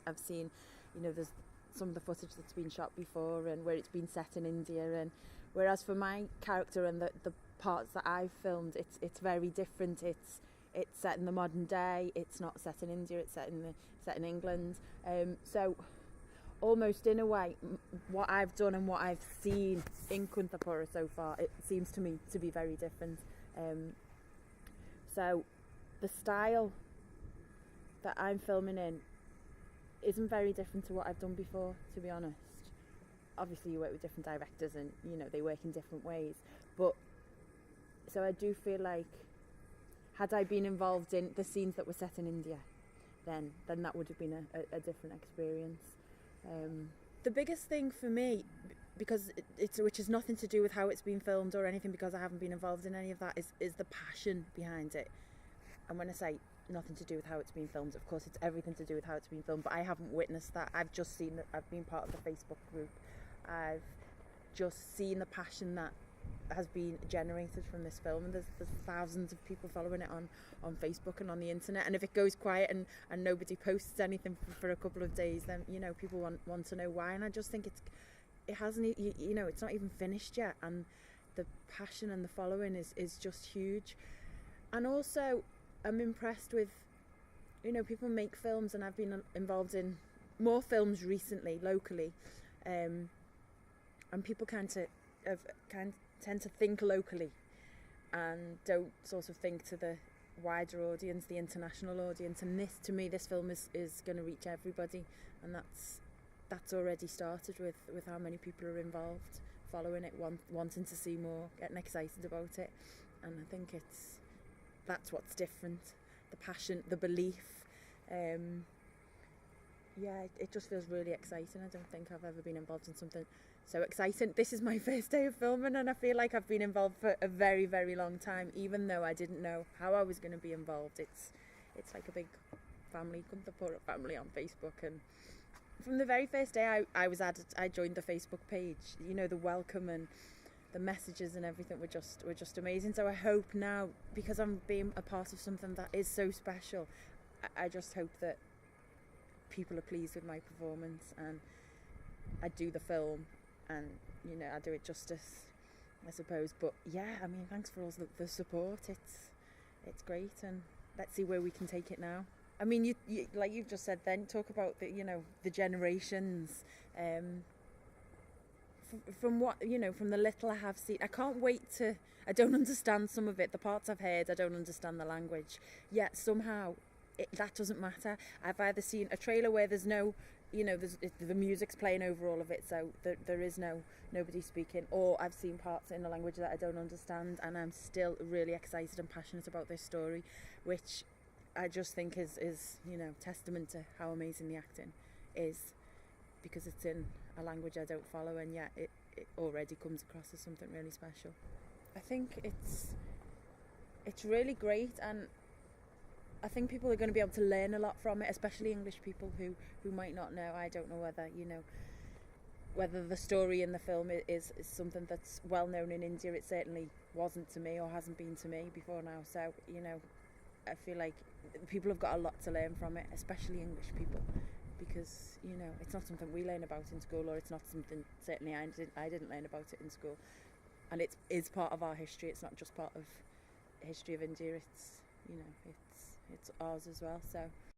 I've seen, there's some of the footage that's been shot before and where it's been set in India, and whereas for my character and the parts that I've filmed, it's very different. It's set in the modern day. It's not set in India. It's set in England. So almost in a way, what I've done and what I've seen in Kuntapura so far, it seems to me to be very different. So the style that I'm filming in isn't very different to what I've done before, to be honest. Obviously you work with different directors and they work in different ways, but so I do feel like had I been involved in the scenes that were set in India, then that would have been a different experience. The biggest thing for me, because which has nothing to do with how it's been filmed or anything, because I haven't been involved in any of that, is the passion behind it. And when I say nothing to do with how it's been filmed, of course it's everything to do with how it's been filmed, but I haven't witnessed that. I've just seen that. I've been part of the Facebook group. I've just seen the passion that has been generated from this film, and there's thousands of people following it on Facebook and on the internet, and if it goes quiet and nobody posts anything for a couple of days, then people want to know why. And I just think it hasn't, it's not even finished yet, and the passion and the following is just huge. And also I'm impressed with, people make films, and I've been involved in more films recently locally, and people tend to think locally and don't sort of think to the wider audience, the international audience. And this film is going to reach everybody, and that's already started with how many people are involved, following it, wanting to see more, getting excited about it. And I think that's what's different, the passion, the belief. It just feels really exciting. I don't think I've ever been involved in something so exciting. This is my first day of filming, and I feel like I've been involved for a very, very long time, even though I didn't know how I was going to be involved. It's like a big family, Kuntapura family on Facebook, and from the very first day I joined the Facebook page. The welcome and the messages and everything were just amazing. So I hope now, because I'm being a part of something that is so special, I just hope that people are pleased with my performance, and I do the film, and I do it justice, I suppose. But thanks for all the support. It's great, and let's see where we can take it now. You like you've just said, then talk about the generations. From what from the little I have seen, I can't wait to. I don't understand some of it. The parts I've heard, I don't understand the language. Yet somehow that doesn't matter. I've either seen a trailer where there's no, the music's playing over all of it, so there is nobody speaking, or I've seen parts in a language that I don't understand, and I'm still really excited and passionate about this story, which I just think is testament to how amazing the acting is, because it's in a language I don't follow, and yet it already comes across as something really special. I think it's really great, and I think people are going to be able to learn a lot from it, especially English people who might not know. I don't know whether the story in the film is something that's well known in India. It certainly wasn't to me, or hasn't been to me before now. So I feel like people have got a lot to learn from it, especially English people, because it's not something we learn about in school, or it's not something certainly I didn't learn about it in school, and it is part of our history. It's not just part of the history of India. It's it's ours as well. So